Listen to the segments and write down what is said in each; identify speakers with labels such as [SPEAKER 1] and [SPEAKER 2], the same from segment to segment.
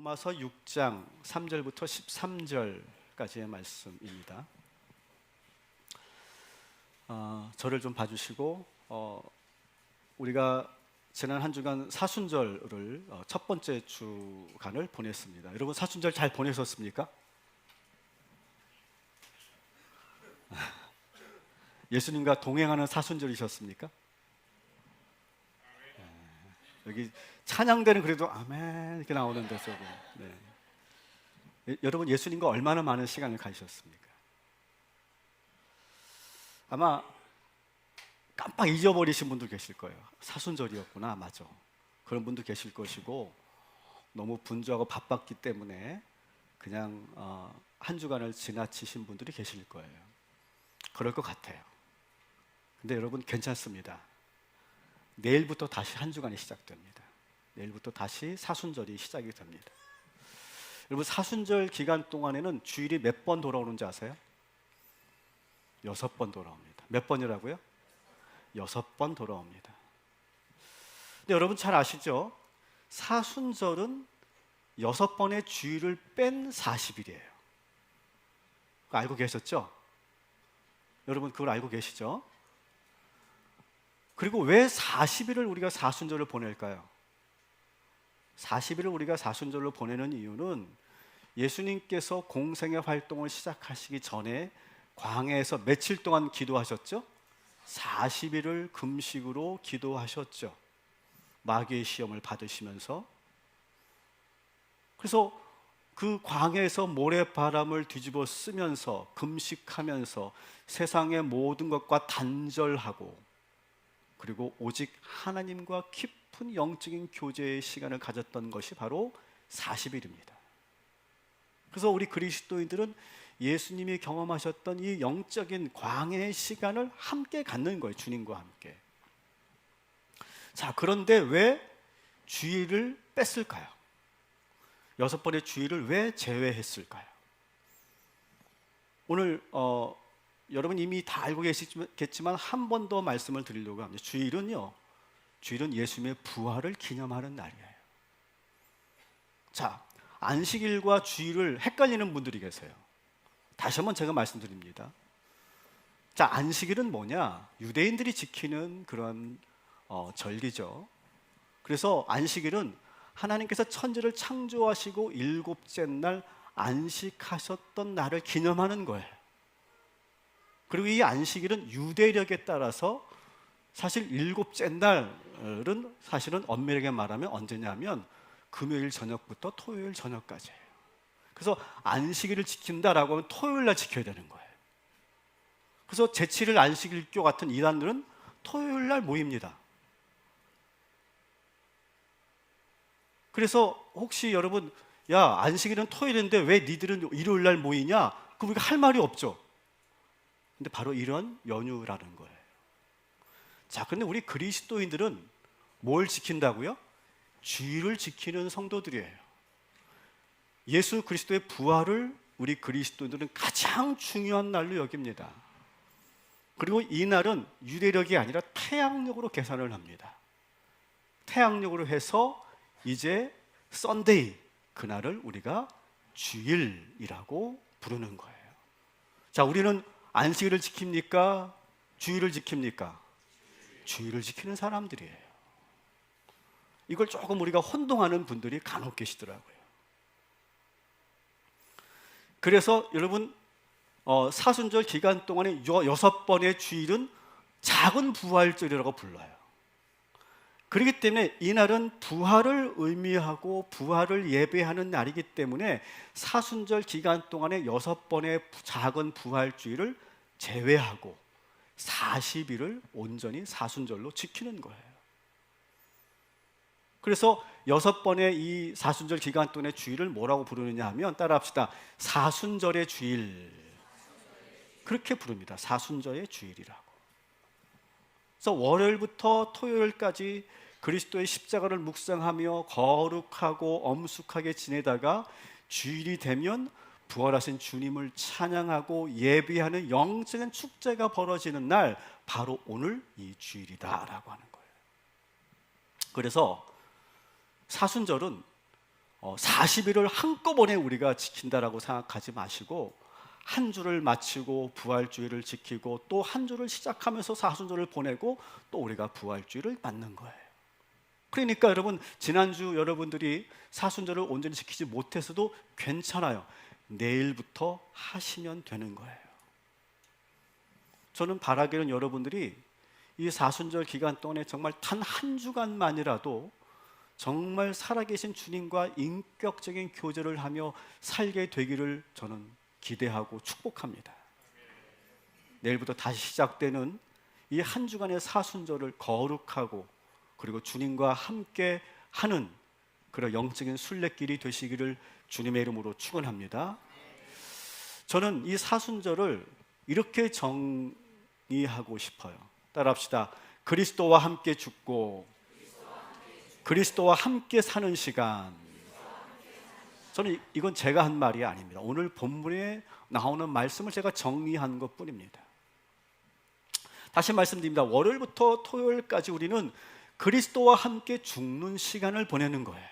[SPEAKER 1] 로마서 6장 3절부터 13절까지의 말씀입니다. 저를 좀 봐주시고 우리가 지난 한 주간 사순절을 첫 번째 주간을 보냈습니다. 여러분 사순절 잘 보내셨습니까? 예수님과 동행하는 사순절이셨습니까? 여기 찬양대는 그래도 아멘 이렇게 나오는데 조금 여러분 예수님과 얼마나 많은 시간을 가지셨습니까? 아마 깜빡 잊어버리신 분도 계실 거예요. 사순절이었구나, 맞아. 그런 분도 계실 것이고 너무 분주하고 바빴기 때문에 그냥 한 주간을 지나치신 분들이 계실 거예요. 그럴 것 같아요. 근데 여러분 괜찮습니다. 내일부터 다시 한 주간이 시작됩니다. 내일부터 다시 사순절이 시작이 됩니다. 여러분 사순절 기간 동안에는 주일이 몇 번 돌아오는지 아세요? 6번 돌아옵니다. 몇 번이라고요? 6번 돌아옵니다. 근데 여러분 잘 아시죠? 사순절은 6번의 주일을 뺀 40일이에요. 알고 계셨죠? 여러분 그걸 알고 계시죠? 그리고 왜 40일을 우리가 사순절을 보낼까요? 40일을 우리가 사순절로 보내는 이유는 예수님께서 공생의 활동을 시작하시기 전에 광야에서 며칠 동안 기도하셨죠? 40일을 금식으로 기도하셨죠. 마귀의 시험을 받으시면서. 그래서 그 광야에서 모래바람을 뒤집어 쓰면서 금식하면서 세상의 모든 것과 단절하고 그리고 오직 하나님과 깊은 영적인 교제의 시간을 가졌던 것이 바로 40일입니다. 그래서 우리 그리스도인들은 예수님이 경험하셨던 이 영적인 광야의 시간을 함께 갖는 거예요. 주님과 함께. 자, 그런데 왜 주일을 뺐을까요? 6번의 주일을 왜 제외했을까요? 오늘 여러분 이미 다 알고 계시겠지만 한 번 더 말씀을 드리려고 합니다. 주일은 예수님의 부활을 기념하는 날이에요. 자, 안식일과 주일을 헷갈리는 분들이 계세요. 다시 한번 제가 말씀드립니다. 자, 안식일은 뭐냐? 유대인들이 지키는 그런 절기죠. 그래서 안식일은 하나님께서 천지를 창조하시고 7째 날 안식하셨던 날을 기념하는 거예요. 그리고 이 안식일은 유대력에 따라서 사실 7째 날은 사실은 엄밀하게 말하면 언제냐면 금요일 저녁부터 토요일 저녁까지예요. 그래서 안식일을 지킨다라고 하면 토요일 날 지켜야 되는 거예요. 그래서 제7일 안식일교 같은 이단들은 토요일 날 모입니다. 그래서 혹시 여러분 야 안식일은 토요일인데 왜 니들은 일요일 날 모이냐? 그럼 우리가 할 말이 없죠. 근데 바로 이런 연휴라는 거예요. 자, 근데 우리 그리스도인들은 뭘 지킨다고요? 주일을 지키는 성도들이에요. 예수 그리스도의 부활을 우리 그리스도인들은 가장 중요한 날로 여깁니다. 그리고 이 날은 유대력이 아니라 태양력으로 계산을 합니다. 태양력으로 해서 이제 썬데이, 그날을 우리가 주일이라고 부르는 거예요. 자, 우리는 안식일을 지킵니까? 주일을 지킵니까? 주일을 지키는 사람들이에요. 이걸 조금 우리가 혼동하는 분들이 간혹 계시더라고요. 그래서 여러분 사순절 기간 동안에 6번의 주일은 작은 부활절이라고 불러요. 그렇기 때문에 이 날은 부활을 의미하고 부활을 예배하는 날이기 때문에 사순절 기간 동안에 6번의 작은 부활주일을 제외하고 40일을 온전히 사순절로 지키는 거예요. 그래서 6번의 이 사순절 기간 동안의 주일을 뭐라고 부르느냐 하면 따라합시다. 사순절의 주일. 그렇게 부릅니다. 사순절의 주일이라고. 그래서 월요일부터 토요일까지 그리스도의 십자가를 묵상하며 거룩하고 엄숙하게 지내다가 주일이 되면 부활하신 주님을 찬양하고 예배하는 영적인 축제가 벌어지는 날, 바로 오늘 이 주일이다라고 하는 거예요. 그래서 사순절은 40일을 한꺼번에 우리가 지킨다라고 생각하지 마시고 한 주를 마치고 부활주의를 지키고 또 한 주를 시작하면서 사순절을 보내고 또 우리가 부활주의를 맞는 거예요. 그러니까 여러분, 지난주 여러분들이 사순절을 온전히 지키지 못해서도 괜찮아요. 내일부터 하시면 되는 거예요. 저는 바라기는 여러분들이 이 사순절 기간 동안에 정말 단 한 주간만이라도 정말 살아계신 주님과 인격적인 교제를 하며 살게 되기를 저는 기대하고 축복합니다. 내일부터 다시 시작되는 이 한 주간의 사순절을 거룩하고 그리고 주님과 함께 하는 그런 영적인 순례길이 되시기를 주님의 이름으로 축원합니다. 저는 이 사순절을 이렇게 정의하고 싶어요. 따라합시다. 그리스도와 함께 죽고 그리스도와 함께 사는 시간. 저는 이건 제가 한 말이 아닙니다. 오늘 본문에 나오는 말씀을 제가 정리한 것뿐입니다. 다시 말씀드립니다. 월요일부터 토요일까지 우리는 그리스도와 함께 죽는 시간을 보내는 거예요.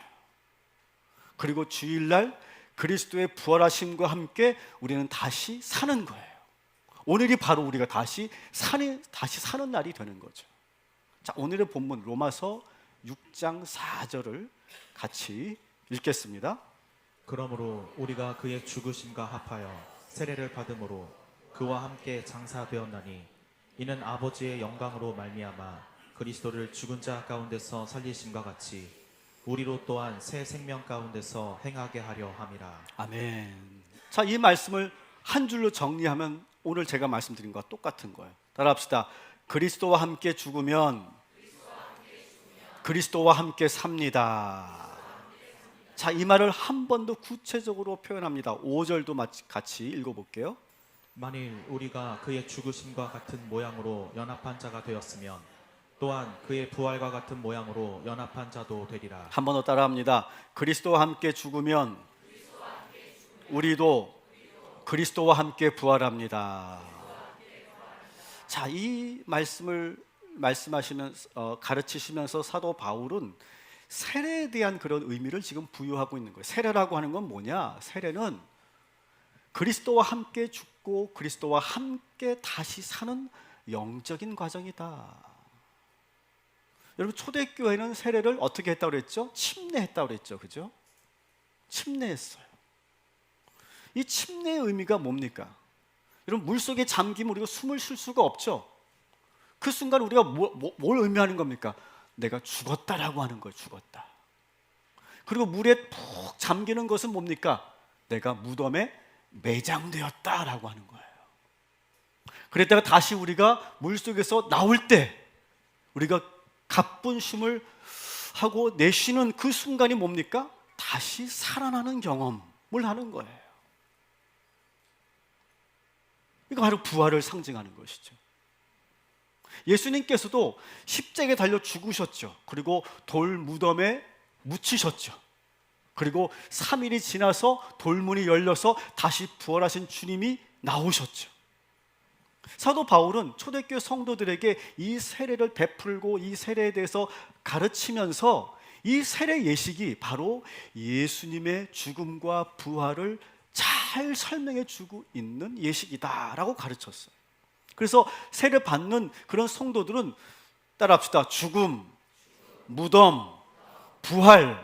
[SPEAKER 1] 그리고 주일날 그리스도의 부활하심과 함께 우리는 다시 사는 거예요. 오늘이 바로 우리가 다시 사는 날이 되는 거죠. 자, 오늘의 본문 로마서 6장 4절을 같이 읽겠습니다.
[SPEAKER 2] 그러므로 우리가 그의 죽으심과 합하여 세례를 받음으로 그와 함께 장사되었나니 이는 아버지의 영광으로 말미암아 그리스도를 죽은 자 가운데서 살리심과 같이 우리로 또한 새 생명 가운데서 행하게 하려 함이라.
[SPEAKER 1] 아멘. 자, 이 말씀을 한 줄로 정리하면 오늘 제가 말씀드린 것과 똑같은 거예요. 따라합시다. 그리스도와 함께 죽으면 그리스도와 함께 삽니다. 자, 이 말을 한 번 더 구체적으로 표현합니다. 5절도 같이 읽어볼게요.
[SPEAKER 2] 만일 우리가 그의 죽으심과 같은 모양으로 연합한 자가 되었으면 또한 그의 부활과 같은 모양으로 연합한 자도 되리라.
[SPEAKER 1] 한 번 더 따라합니다. 그리스도와 함께 죽으면 우리도 그리스도와 함께 부활합니다. 자, 이 말씀을 말씀하시면서 가르치시면서 사도 바울은 세례에 대한 그런 의미를 지금 부여하고 있는 거예요. 세례라고 하는 건 뭐냐? 세례는 그리스도와 함께 죽고 그리스도와 함께 다시 사는 영적인 과정이다. 여러분, 초대교회는 세례를 어떻게 했다고 그랬죠? 침례했다고 그랬죠. 그죠? 침례했어요. 이 침례의 의미가 뭡니까? 여러분, 물속에 잠기면 우리가 숨을 쉴 수가 없죠. 그 순간 우리가 뭘 의미하는 겁니까? 내가 죽었다라고 하는 거예요. 죽었다. 그리고 물에 푹 잠기는 것은 뭡니까? 내가 무덤에 매장되었다라고 하는 거예요. 그랬다가 다시 우리가 물속에서 나올 때 우리가 가쁜 숨을 하고 내쉬는 그 순간이 뭡니까? 다시 살아나는 경험을 하는 거예요. 이거 바로 부활을 상징하는 것이죠. 예수님께서도 십자가에 달려 죽으셨죠. 그리고 돌 무덤에 묻히셨죠. 그리고 3일이 지나서 돌문이 열려서 다시 부활하신 주님이 나오셨죠. 사도 바울은 초대교회 성도들에게 이 세례를 베풀고 이 세례에 대해서 가르치면서 이 세례 예식이 바로 예수님의 죽음과 부활을 잘 설명해 주고 있는 예식이다라고 가르쳤어요. 그래서 세례 받는 그런 성도들은 따라합시다. 죽음, 무덤, 부활,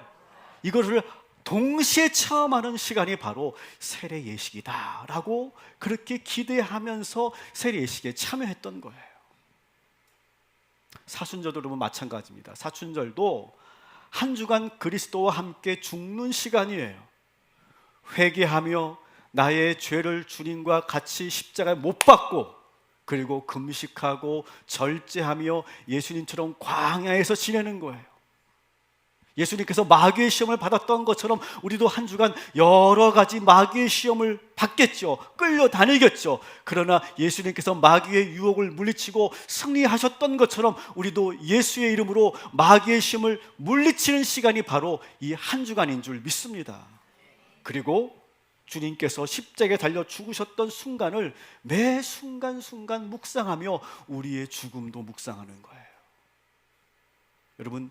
[SPEAKER 1] 이거를 동시에 체험하는 시간이 바로 세례 예식이다라고 그렇게 기대하면서 세례 예식에 참여했던 거예요. 사순절도 여러분 마찬가지입니다. 사순절도 한 주간 그리스도와 함께 죽는 시간이에요. 회개하며 나의 죄를 주님과 같이 십자가에 못 박고 그리고 금식하고 절제하며 예수님처럼 광야에서 지내는 거예요. 예수님께서 마귀의 시험을 받았던 것처럼 우리도 한 주간 여러 가지 마귀의 시험을 받겠죠. 끌려다니겠죠. 그러나 예수님께서 마귀의 유혹을 물리치고 승리하셨던 것처럼 우리도 예수의 이름으로 마귀의 시험을 물리치는 시간이 바로 이 한 주간인 줄 믿습니다. 그리고 주님께서 십자가에 달려 죽으셨던 순간을 매 순간순간 묵상하며 우리의 죽음도 묵상하는 거예요. 여러분,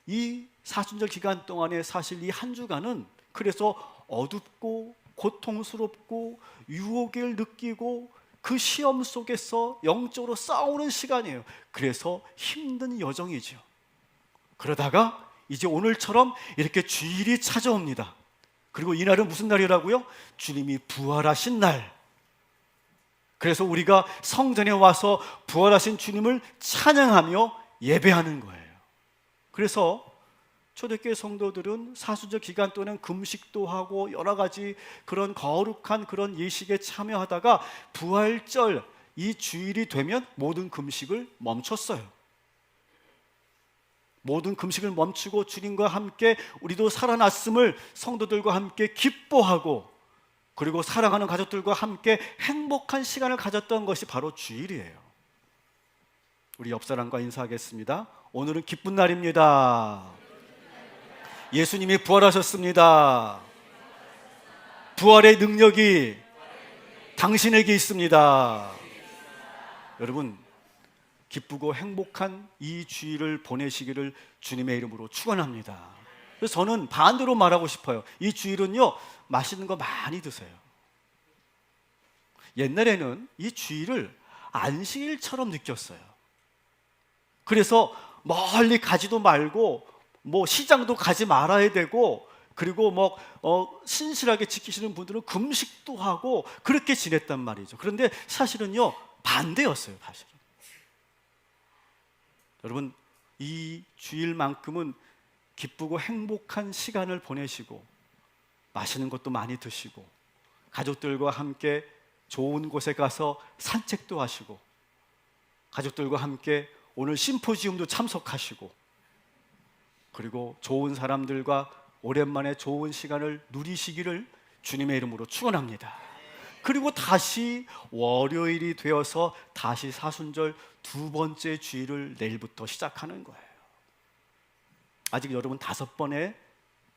[SPEAKER 1] 이 사순절 기간 동안에 사실 이 한 주간은 그래서 어둡고 고통스럽고 유혹을 느끼고 그 시험 속에서 영적으로 싸우는 시간이에요. 그래서 힘든 여정이죠. 그러다가 이제 오늘처럼 이렇게 주일이 찾아옵니다. 그리고 이날은 무슨 날이라고요? 주님이 부활하신 날. 그래서 우리가 성전에 와서 부활하신 주님을 찬양하며 예배하는 거예요. 그래서 초대교회 성도들은 사순절 기간 동안 금식도 하고 여러 가지 그런 거룩한 그런 예식에 참여하다가 부활절 이 주일이 되면 모든 금식을 멈췄어요. 모든 금식을 멈추고 주님과 함께 우리도 살아났음을 성도들과 함께 기뻐하고, 그리고 사랑하는 가족들과 함께 행복한 시간을 가졌던 것이 바로 주일이에요. 우리 옆사람과 인사하겠습니다. 오늘은 기쁜 날입니다. 예수님이 부활하셨습니다. 부활의 능력이 당신에게 있습니다. 여러분, 기쁘고 행복한 이 주일을 보내시기를 주님의 이름으로 축원합니다. 그래서 저는 반대로 말하고 싶어요. 이 주일은요, 맛있는 거 많이 드세요. 옛날에는 이 주일을 안식일처럼 느꼈어요. 그래서 멀리 가지도 말고 뭐 시장도 가지 말아야 되고, 그리고 뭐 신실하게 지키시는 분들은 금식도 하고 그렇게 지냈단 말이죠. 그런데 사실은요, 반대였어요. 사실은. 여러분, 이 주일만큼은 기쁘고 행복한 시간을 보내시고 맛있는 것도 많이 드시고 가족들과 함께 좋은 곳에 가서 산책도 하시고 가족들과 함께 오늘 심포지움도 참석하시고, 그리고 좋은 사람들과 오랜만에 좋은 시간을 누리시기를 주님의 이름으로 축원합니다. 그리고 다시 월요일이 되어서 다시 사순절 두 번째 주일을 내일부터 시작하는 거예요. 아직 여러분 5번의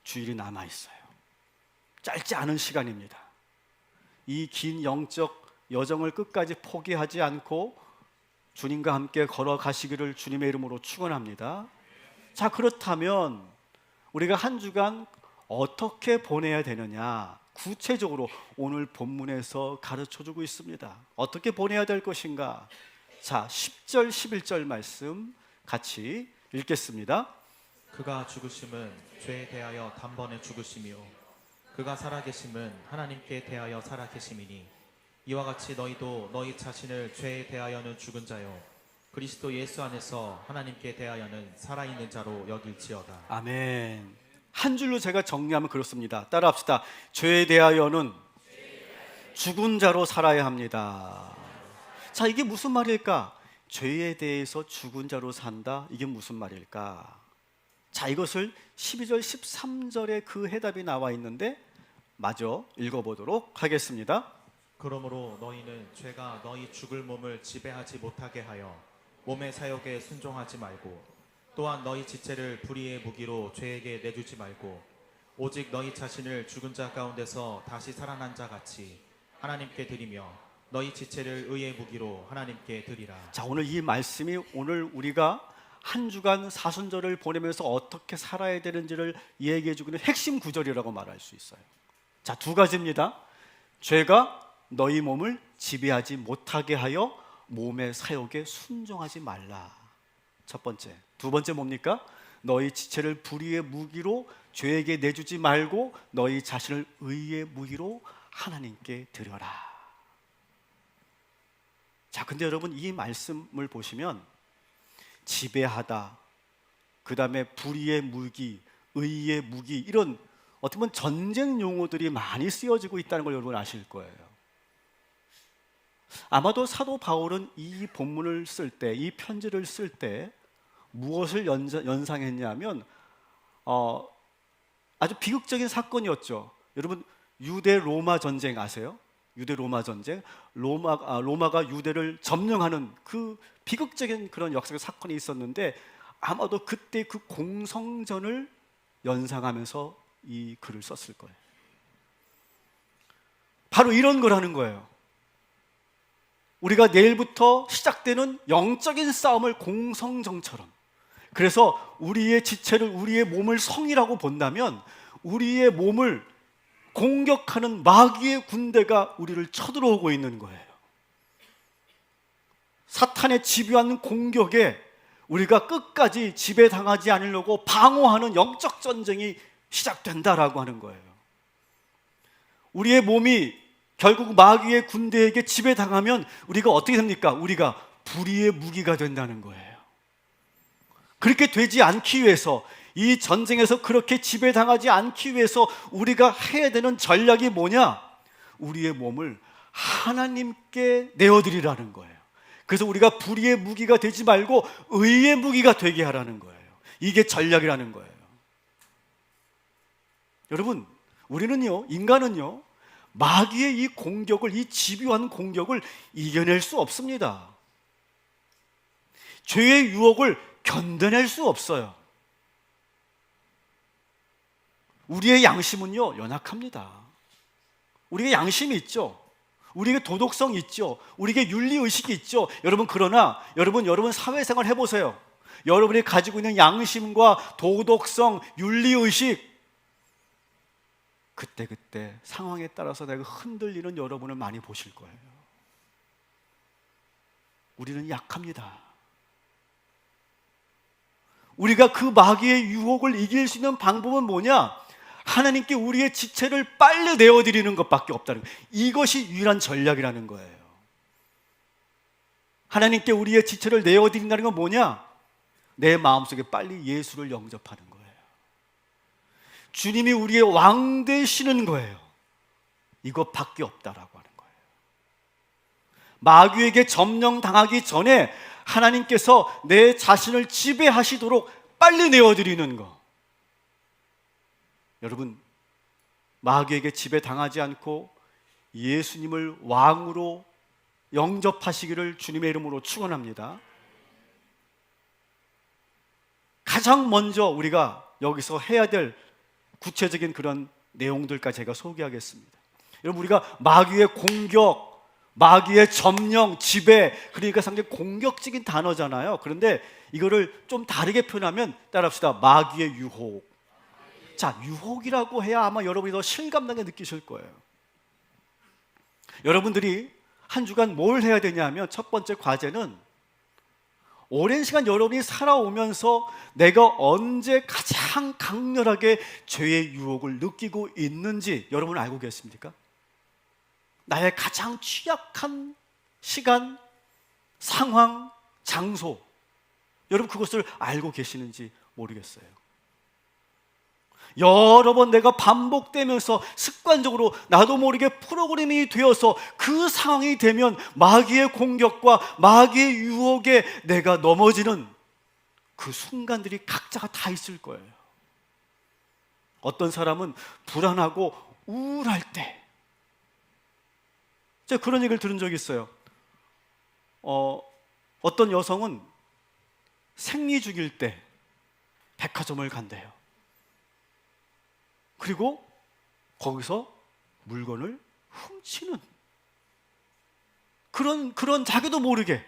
[SPEAKER 1] 주일이 남아 있어요. 짧지 않은 시간입니다. 이 긴 영적 여정을 끝까지 포기하지 않고 주님과 함께 걸어가시기를 주님의 이름으로 축원합니다. 자, 그렇다면 우리가 한 주간 어떻게 보내야 되느냐, 구체적으로 오늘 본문에서 가르쳐주고 있습니다. 어떻게 보내야 될 것인가? 자, 10절 11절 말씀 같이 읽겠습니다.
[SPEAKER 2] 그가 죽으심은 죄에 대하여 단번에 죽으심이요 그가 살아계심은 하나님께 대하여 살아계심이니 이와 같이 너희도 너희 자신을 죄에 대하여는 죽은 자요 그리스도 예수 안에서 하나님께 대하여는 살아있는 자로 여길지어다.
[SPEAKER 1] 아멘. 한 줄로 제가 정리하면 그렇습니다. 따라합시다. 죄에 대하여는 죽은 자로 살아야 합니다. 자, 이게 무슨 말일까? 죄에 대해서 죽은 자로 산다. 이게 무슨 말일까? 자, 이것을 12절 13절에 그 해답이 나와 있는데 마저 읽어보도록 하겠습니다.
[SPEAKER 2] 그러므로 너희는 죄가 너희 죽을 몸을 지배하지 못하게 하여 몸의 사욕에 순종하지 말고, 또한 너희 지체를 불의의 무기로 죄에게 내주지 말고, 오직 너희 자신을 죽은 자 가운데서 다시 살아난 자 같이 하나님께 드리며 너희 지체를 의의 무기로 하나님께 드리라.
[SPEAKER 1] 자, 오늘 이 말씀이 오늘 우리가 한 주간 사순절을 보내면서 어떻게 살아야 되는지를 얘기해 주고 있는 핵심 구절이라고 말할 수 있어요. 자, 2가지입니다. 죄가 너희 몸을 지배하지 못하게 하여 몸의 사욕에 순종하지 말라. 첫 번째. 두 번째 뭡니까? 너희 지체를 불의의 무기로 죄에게 내주지 말고 너희 자신을 의의 무기로 하나님께 드려라. 자, 근데 여러분, 이 말씀을 보시면 지배하다, 그 다음에 불의의 무기, 의의 무기, 이런 어떻게 보면 전쟁 용어들이 많이 쓰여지고 있다는 걸 여러분 아실 거예요. 아마도 사도 바울은 이 본문을 쓸 때, 이 편지를 쓸 때 무엇을 연상했냐면 아주 비극적인 사건이었죠. 여러분, 유대 로마 전쟁 아세요? 유대 로마 전쟁, 로마가 유대를 점령하는 그 비극적인 그런 역사적 사건이 있었는데 아마도 그때 그 공성전을 연상하면서 이 글을 썼을 거예요. 바로 이런 거라는 거예요. 우리가 내일부터 시작되는 영적인 싸움을 공성전처럼, 그래서 우리의 지체를, 우리의 몸을 성이라고 본다면 우리의 몸을 공격하는 마귀의 군대가 우리를 쳐들어오고 있는 거예요. 사탄의 집요한 공격에 우리가 끝까지 지배당하지 않으려고 방어하는 영적 전쟁이 시작된다라고 하는 거예요. 우리의 몸이 결국 마귀의 군대에게 지배당하면 우리가 어떻게 됩니까? 우리가 불의의 무기가 된다는 거예요. 그렇게 되지 않기 위해서, 이 전쟁에서 그렇게 지배당하지 않기 위해서 우리가 해야 되는 전략이 뭐냐? 우리의 몸을 하나님께 내어드리라는 거예요. 그래서 우리가 불의의 무기가 되지 말고 의의 무기가 되게 하라는 거예요. 이게 전략이라는 거예요. 여러분, 우리는요, 인간은요, 마귀의 이 공격을, 이 집요한 공격을 이겨낼 수 없습니다. 죄의 유혹을 견뎌낼 수 없어요. 우리의 양심은요, 연약합니다. 우리에게 양심이 있죠. 우리에게 도덕성이 있죠. 우리에게 윤리의식이 있죠. 여러분, 그러나 여러분 사회생활 해보세요. 여러분이 가지고 있는 양심과 도덕성, 윤리의식, 그때 상황에 따라서 내가 흔들리는 여러분을 많이 보실 거예요. 우리는 약합니다. 우리가 그 마귀의 유혹을 이길 수 있는 방법은 뭐냐? 하나님께 우리의 지체를 빨리 내어드리는 것밖에 없다는 거예요. 이것이 유일한 전략이라는 거예요. 하나님께 우리의 지체를 내어드린다는 건 뭐냐? 내 마음속에 빨리 예수를 영접하는 거예요. 주님이 우리의 왕 되시는 거예요. 이것밖에 없다라고 하는 거예요. 마귀에게 점령당하기 전에 하나님께서 내 자신을 지배하시도록 빨리 내어드리는 거. 여러분, 마귀에게 지배당하지 않고 예수님을 왕으로 영접하시기를 주님의 이름으로 축원합니다. 가장 먼저 우리가 여기서 해야 될 구체적인 그런 내용들까지 제가 소개하겠습니다. 여러분, 우리가 마귀의 공격, 마귀의 점령, 지배, 그러니까 상당히 공격적인 단어잖아요. 그런데 이거를 좀 다르게 표현하면 따라합시다. 마귀의 유혹. 자, 유혹이라고 해야 아마 여러분이 더 실감나게 느끼실 거예요. 여러분들이 한 주간 뭘 해야 되냐면, 첫 번째 과제는 오랜 시간 여러분이 살아오면서 내가 언제 가장 강렬하게 죄의 유혹을 느끼고 있는지 여러분 알고 계십니까? 나의 가장 취약한 시간, 상황, 장소, 여러분 그것을 알고 계시는지 모르겠어요. 여러 번 내가 반복되면서 습관적으로 나도 모르게 프로그래밍이 되어서 그 상황이 되면 마귀의 공격과 마귀의 유혹에 내가 넘어지는 그 순간들이 각자가 다 있을 거예요. 어떤 사람은 불안하고 우울할 때, 제가 그런 얘기를 들은 적이 있어요. 어떤 여성은 생리 중일 때 백화점을 간대요. 그리고 거기서 물건을 훔치는 그런 자기도 모르게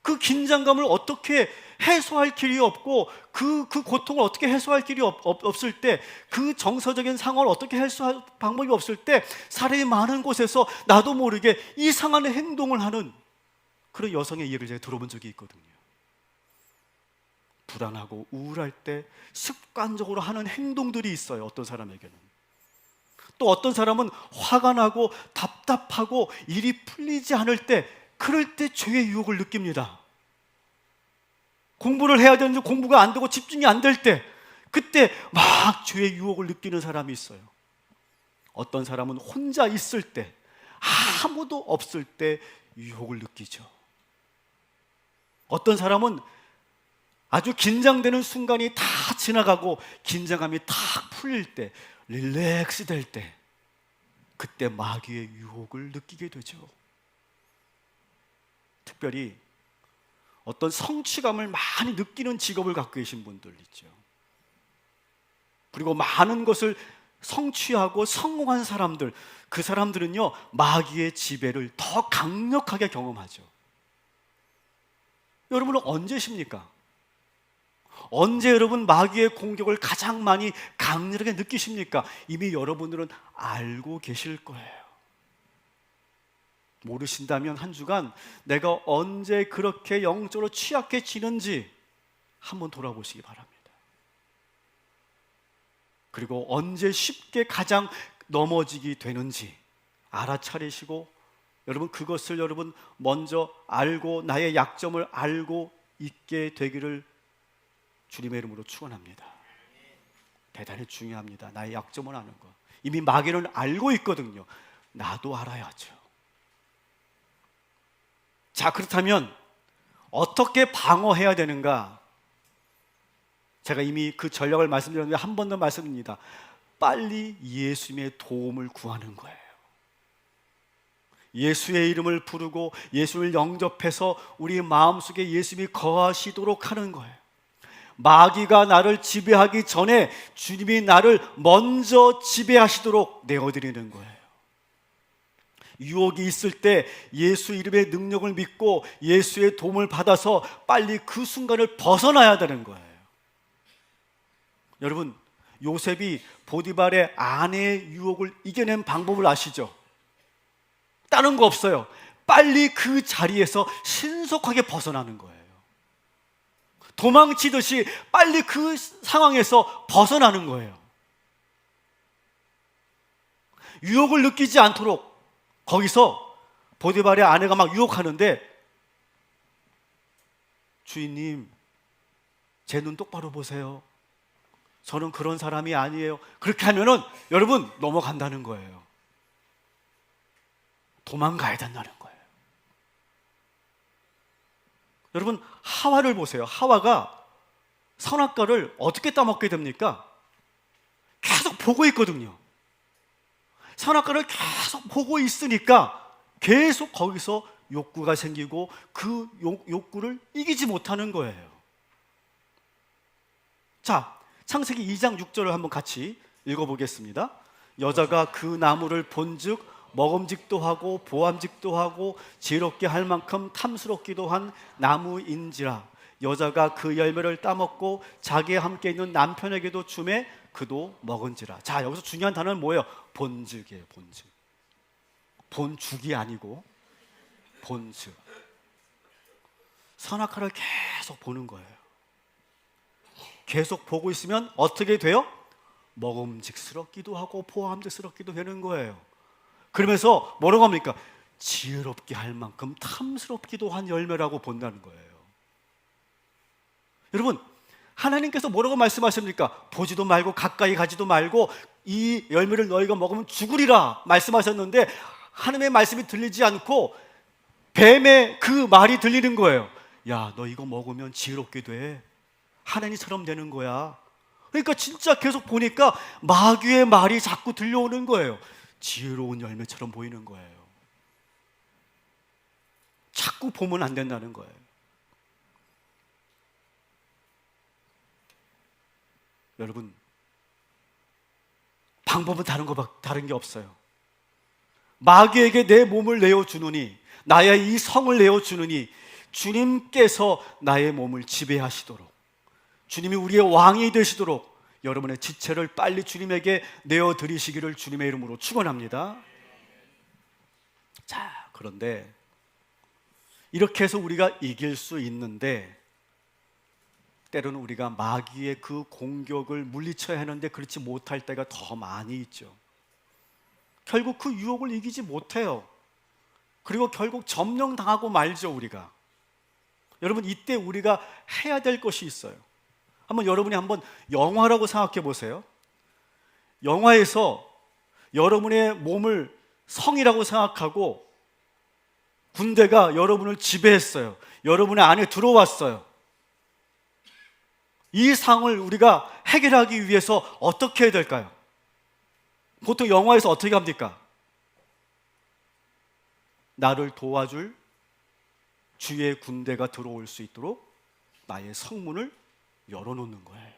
[SPEAKER 1] 그 긴장감을 어떻게 해소할 길이 없고 그 고통을 어떻게 해소할 길이 없을 때, 그 정서적인 상황을 어떻게 해소할 방법이 없을 때 사람이 많은 곳에서 나도 모르게 이상한 행동을 하는 그런 여성의 이야기를 제가 들어본 적이 있거든요. 불안하고 우울할 때 습관적으로 하는 행동들이 있어요. 어떤 사람에게는. 또 어떤 사람은 화가 나고 답답하고 일이 풀리지 않을 때, 그럴 때 죄의 유혹을 느낍니다. 공부를 해야 되는데 공부가 안 되고 집중이 안 될 때, 그때 막 죄의 유혹을 느끼는 사람이 있어요. 어떤 사람은 혼자 있을 때, 아무도 없을 때 유혹을 느끼죠. 어떤 사람은 아주 긴장되는 순간이 다 지나가고 긴장감이 탁 풀릴 때, 릴렉스 될 때, 그때 마귀의 유혹을 느끼게 되죠. 특별히 어떤 성취감을 많이 느끼는 직업을 갖고 계신 분들 있죠. 그리고 많은 것을 성취하고 성공한 사람들, 그 사람들은요, 마귀의 지배를 더 강력하게 경험하죠. 여러분은 언제십니까? 언제 여러분 마귀의 공격을 가장 많이 강렬하게 느끼십니까? 이미 여러분들은 알고 계실 거예요. 모르신다면 한 주간 내가 언제 그렇게 영적으로 취약해지는지 한번 돌아보시기 바랍니다. 그리고 언제 쉽게 가장 넘어지게 되는지 알아차리시고 여러분 그것을 여러분 먼저 알고 나의 약점을 알고 있게 되기를 주님의 이름으로 축원합니다. 대단히 중요합니다. 나의 약점을 아는 것. 이미 마귀는 알고 있거든요. 나도 알아야죠. 자, 그렇다면 어떻게 방어해야 되는가? 제가 이미 그 전략을 말씀드렸는데 한 번 더 말씀드립니다. 빨리 예수님의 도움을 구하는 거예요. 예수의 이름을 부르고 예수를 영접해서 우리 마음속에 예수님이 거하시도록 하는 거예요. 마귀가 나를 지배하기 전에 주님이 나를 먼저 지배하시도록 내어드리는 거예요. 유혹이 있을 때 예수 이름의 능력을 믿고 예수의 도움을 받아서 빨리 그 순간을 벗어나야 되는 거예요. 여러분, 요셉이 보디발의 아내의 유혹을 이겨낸 방법을 아시죠? 다른 거 없어요. 빨리 그 자리에서 신속하게 벗어나는 거예요. 도망치듯이 빨리 그 상황에서 벗어나는 거예요. 유혹을 느끼지 않도록 거기서 보디발의 아내가 막 유혹하는데 주인님, 제 눈 똑바로 보세요. 저는 그런 사람이 아니에요. 그렇게 하면은 여러분 넘어간다는 거예요. 도망가야 된다는 거예요. 여러분 하와를 보세요. 하와가 선악과를 어떻게 따먹게 됩니까? 계속 보고 있거든요. 선악과를 계속 보고 있으니까 계속 거기서 욕구가 생기고 그 욕구를 이기지 못하는 거예요. 자, 창세기 2장 6절을 한번 같이 읽어보겠습니다. 여자가 그 나무를 본즉 먹음직도 하고 보암직도 하고 지혜롭게 할 만큼 탐스럽기도 한 나무인지라. 여자가 그 열매를 따먹고 자기와 함께 있는 남편에게도 주매 그도 먹은지라. 자, 여기서 중요한 단어는 뭐예요? 본즉이에요. 본즉. 본죽이 아니고 본즉. 선악과를 계속 보는 거예요. 계속 보고 있으면 어떻게 돼요? 먹음직스럽기도 하고 보암직스럽기도 되는 거예요. 그러면서 뭐라고 합니까? 지혜롭게 할 만큼 탐스럽기도 한 열매라고 본다는 거예요. 여러분, 하나님께서 뭐라고 말씀하십니까? 보지도 말고 가까이 가지도 말고 이 열매를 너희가 먹으면 죽으리라 말씀하셨는데 하나님의 말씀이 들리지 않고 뱀의 그 말이 들리는 거예요. 야, 너 이거 먹으면 지혜롭게 돼. 하나님처럼 되는 거야. 그러니까 진짜 계속 보니까 마귀의 말이 자꾸 들려오는 거예요. 지혜로운 열매처럼 보이는 거예요. 자꾸 보면 안 된다는 거예요. 여러분, 방법은 다른 게 없어요. 마귀에게 내 몸을 내어주느니, 나의 이 성을 내어주느니, 주님께서 나의 몸을 지배하시도록, 주님이 우리의 왕이 되시도록 여러분의 지체를 빨리 주님에게 내어드리시기를 주님의 이름으로 축원합니다. 자, 그런데 이렇게 해서 우리가 이길 수 있는데 때로는 우리가 마귀의 그 공격을 물리쳐야 하는데 그렇지 못할 때가 더 많이 있죠. 결국 그 유혹을 이기지 못해요. 그리고 결국 점령당하고 말죠, 우리가. 여러분, 이때 우리가 해야 될 것이 있어요. 여러분이 한번 영화라고 생각해 보세요. 영화에서 여러분의 몸을 성이라고 생각하고 군대가 여러분을 지배했어요. 여러분의 안에 들어왔어요. 이 상을 우리가 해결하기 위해서 어떻게 해야 될까요? 보통 영화에서 어떻게 합니까? 나를 도와줄 주의 군대가 들어올 수 있도록 나의 성문을 열어놓는 거예요.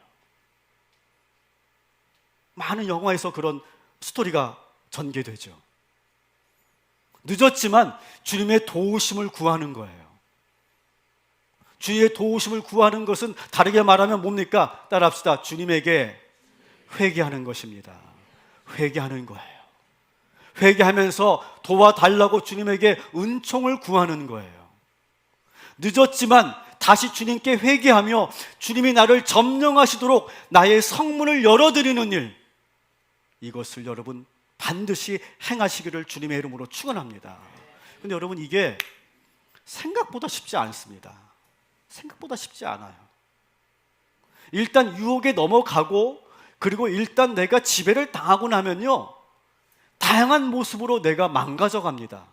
[SPEAKER 1] 많은 영화에서 그런 스토리가 전개되죠. 늦었지만 주님의 도우심을 구하는 거예요. 주님의 도우심을 구하는 것은 다르게 말하면 뭡니까? 따라합시다. 주님에게 회개하는 것입니다. 회개하는 거예요. 회개하면서 도와달라고 주님에게 은총을 구하는 거예요. 늦었지만 다시 주님께 회개하며 주님이 나를 점령하시도록 나의 성문을 열어드리는 일, 이것을 여러분 반드시 행하시기를 주님의 이름으로 축원합니다. 근데 여러분, 이게 생각보다 쉽지 않습니다. 생각보다 쉽지 않아요. 일단 유혹에 넘어가고, 그리고 일단 내가 지배를 당하고 나면요, 다양한 모습으로 내가 망가져 갑니다.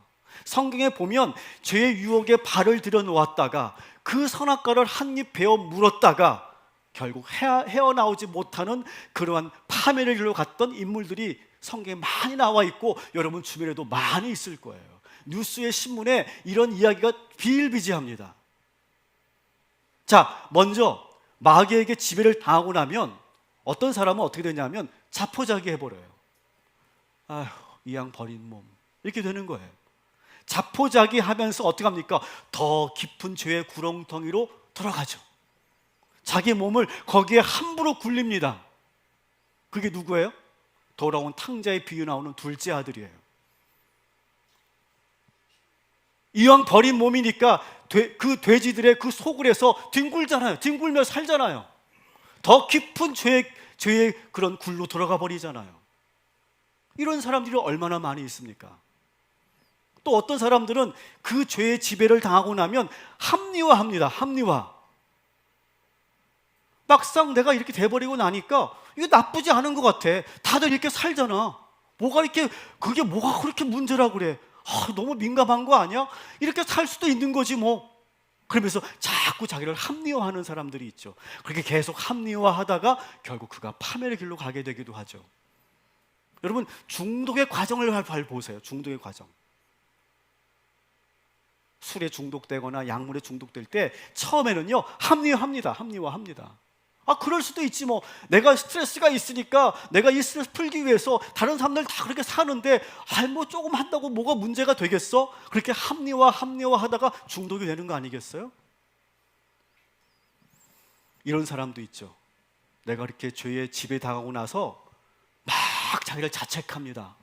[SPEAKER 1] 성경에 보면 죄의 유혹에 발을 들여놓았다가 그 선악과를 한 입 베어 물었다가 결국 헤어나오지 못하는 그러한 파멸의 길로 갔던 인물들이 성경에 많이 나와 있고, 여러분 주변에도 많이 있을 거예요. 뉴스의 신문에 이런 이야기가 비일비재합니다. 자, 먼저 마귀에게 지배를 당하고 나면 어떤 사람은 어떻게 되냐면 자포자기 해버려요. 아휴, 이 양 버린 몸, 이렇게 되는 거예요. 자포자기 하면서 어떻게 합니까? 더 깊은 죄의 구렁텅이로 들어가죠. 자기 몸을 거기에 함부로 굴립니다. 그게 누구예요? 돌아온 탕자의 비유 나오는 둘째 아들이에요. 이왕 버린 몸이니까 그 돼지들의 그 소굴에서 뒹굴잖아요. 뒹굴며 살잖아요. 더 깊은 죄의 그런 굴로 들어가 버리잖아요. 이런 사람들이 얼마나 많이 있습니까? 또 어떤 사람들은 그 죄의 지배를 당하고 나면 합리화합니다. 합리화. 막상 내가 이렇게 돼버리고 나니까 이거 나쁘지 않은 것 같아. 다들 이렇게 살잖아. 그게 뭐가 그렇게 문제라고 그래. 너무 민감한 거 아니야? 이렇게 살 수도 있는 거지 뭐. 그러면서 자꾸 자기를 합리화하는 사람들이 있죠. 그렇게 계속 합리화하다가 결국 그가 파멸의 길로 가게 되기도 하죠. 여러분, 중독의 과정을 잘 보세요. 중독의 과정. 술에 중독되거나 약물에 중독될 때 처음에는요, 합리화합니다. 그럴 수도 있지 뭐. 내가 스트레스가 있으니까 내가 이 스트레스 풀기 위해서 다른 사람들 다 그렇게 사는데 뭐 조금 한다고 뭐가 문제가 되겠어? 그렇게 합리화하다가 중독이 되는 거 아니겠어요? 이런 사람도 있죠. 내가 이렇게 죄의 지배 당하고 나서 막 자기를 자책합니다.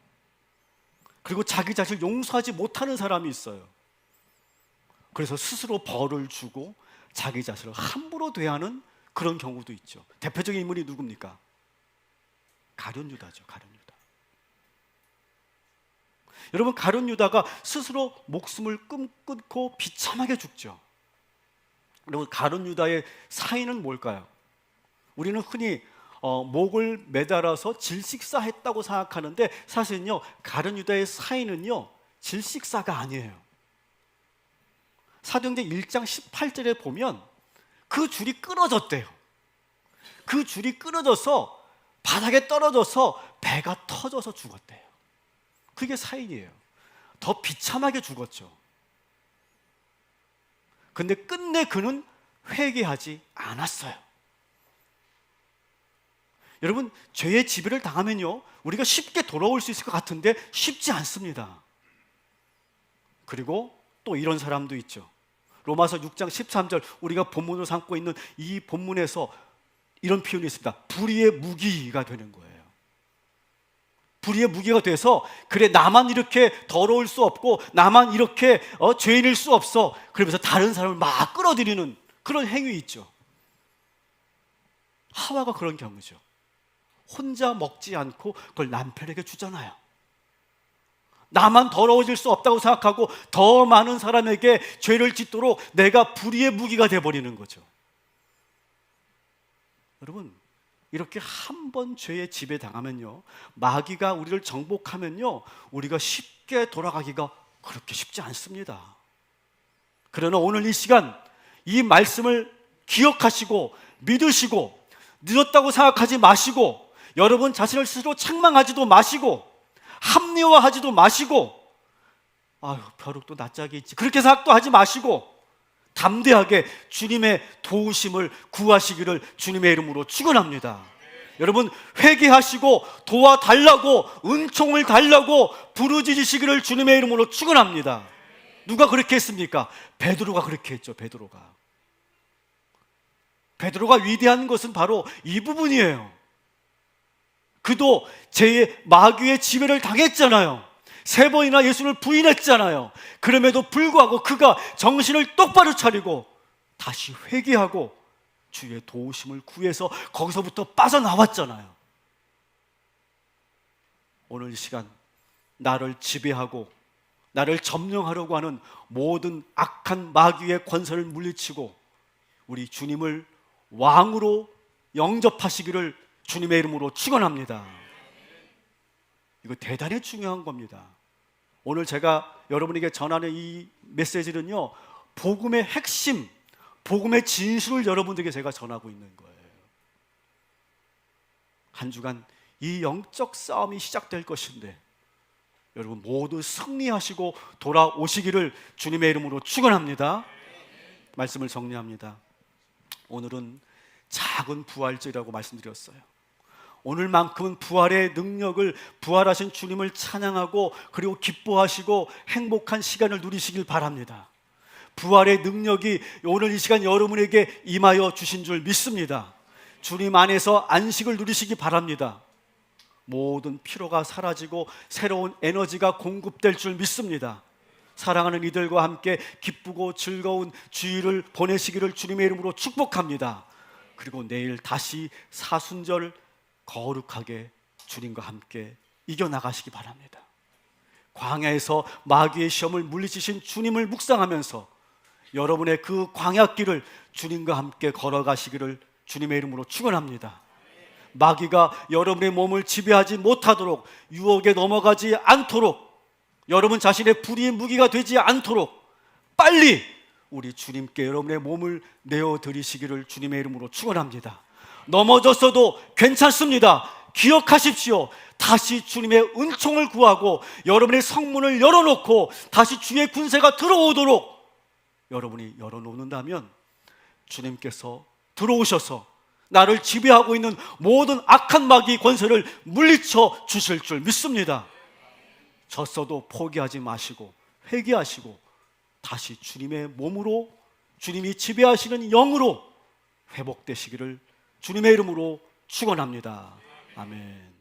[SPEAKER 1] 그리고 자기 자신을 용서하지 못하는 사람이 있어요. 그래서 스스로 벌을 주고 자기 자신을 함부로 대하는 그런 경우도 있죠. 대표적인 인물이 누굽니까? 가룟 유다죠. 가룟 유다. 여러분, 가룟 유다가 스스로 목숨을 끊고 비참하게 죽죠. 여러분, 가룟 유다의 사인은 뭘까요? 우리는 흔히 목을 매달아서 질식사했다고 생각하는데, 사실은요, 가룟 유다의 사인은요, 질식사가 아니에요. 사도행전 1장 18절에 보면 그 줄이 끊어졌대요. 그 줄이 끊어져서 바닥에 떨어져서 배가 터져서 죽었대요. 그게 사인이에요. 더 비참하게 죽었죠. 근데 끝내 그는 회개하지 않았어요. 여러분, 죄의 지배를 당하면요, 우리가 쉽게 돌아올 수 있을 것 같은데 쉽지 않습니다. 그리고 또 이런 사람도 있죠. 로마서 6장 13절, 우리가 본문으로 삼고 있는 이 본문에서 이런 표현이 있습니다. 불의의 무기가 되는 거예요. 불의의 무기가 돼서, 그래 나만 이렇게 더러울 수 없고 나만 이렇게 죄인일 수 없어, 그러면서 다른 사람을 막 끌어들이는 그런 행위 있죠. 하와가 그런 경우죠. 혼자 먹지 않고 그걸 남편에게 주잖아요. 나만 더러워질 수 없다고 생각하고 더 많은 사람에게 죄를 짓도록 내가 불의의 무기가 돼버리는 거죠. 여러분, 이렇게 한 번 죄의 지배 당하면요, 마귀가 우리를 정복하면요, 우리가 쉽게 돌아가기가 그렇게 쉽지 않습니다. 그러나 오늘 이 시간 이 말씀을 기억하시고 믿으시고, 늦었다고 생각하지 마시고, 여러분 자신을 스스로 책망하지도 마시고, 합리화하지도 마시고, 벼룩도 낯짝이 있지, 그렇게 생각도 하지 마시고, 담대하게 주님의 도우심을 구하시기를 주님의 이름으로 축원합니다. 여러분, 회개하시고 도와달라고, 은총을 달라고 부르짖으시기를 주님의 이름으로 축원합니다. 누가 그렇게 했습니까? 베드로가 그렇게 했죠. 베드로가. 베드로가 위대한 것은 바로 이 부분이에요. 그도 제 마귀의 지배를 당했잖아요. 3번이나 예수를 부인했잖아요. 그럼에도 불구하고 그가 정신을 똑바로 차리고 다시 회개하고 주의 도우심을 구해서 거기서부터 빠져나왔잖아요. 오늘 이 시간 나를 지배하고 나를 점령하려고 하는 모든 악한 마귀의 권세를 물리치고 우리 주님을 왕으로 영접하시기를 주님의 이름으로 축원합니다. 이거 대단히 중요한 겁니다. 오늘 제가 여러분에게 전하는 이 메시지는요, 복음의 핵심, 복음의 진실을 여러분들에게 제가 전하고 있는 거예요. 한 주간 이 영적 싸움이 시작될 것인데 여러분 모두 승리하시고 돌아오시기를 주님의 이름으로 축원합니다. 말씀을 정리합니다. 오늘은 작은 부활절이라고 말씀드렸어요. 오늘만큼은 부활의 능력을, 부활하신 주님을 찬양하고 그리고 기뻐하시고 행복한 시간을 누리시길 바랍니다. 부활의 능력이 오늘 이 시간 여러분에게 임하여 주신 줄 믿습니다. 주님 안에서 안식을 누리시기 바랍니다. 모든 피로가 사라지고 새로운 에너지가 공급될 줄 믿습니다. 사랑하는 이들과 함께 기쁘고 즐거운 주일을 보내시기를 주님의 이름으로 축복합니다. 그리고 내일 다시 사순절 거룩하게 주님과 함께 이겨나가시기 바랍니다. 광야에서 마귀의 시험을 물리치신 주님을 묵상하면서 여러분의 그 광야길을 주님과 함께 걸어가시기를 주님의 이름으로 축원합니다. 마귀가 여러분의 몸을 지배하지 못하도록, 유혹에 넘어가지 않도록, 여러분 자신의 불의의 무기가 되지 않도록 빨리 우리 주님께 여러분의 몸을 내어드리시기를 주님의 이름으로 축원합니다. 넘어졌어도 괜찮습니다. 기억하십시오. 다시 주님의 은총을 구하고 여러분의 성문을 열어놓고 다시 주의 군세가 들어오도록 여러분이 열어놓는다면 주님께서 들어오셔서 나를 지배하고 있는 모든 악한 마귀 권세를 물리쳐 주실 줄 믿습니다. 졌어도 포기하지 마시고 회개하시고 다시 주님의 몸으로, 주님이 지배하시는 영으로 회복되시기를 주님의 이름으로 축원합니다. 아멘.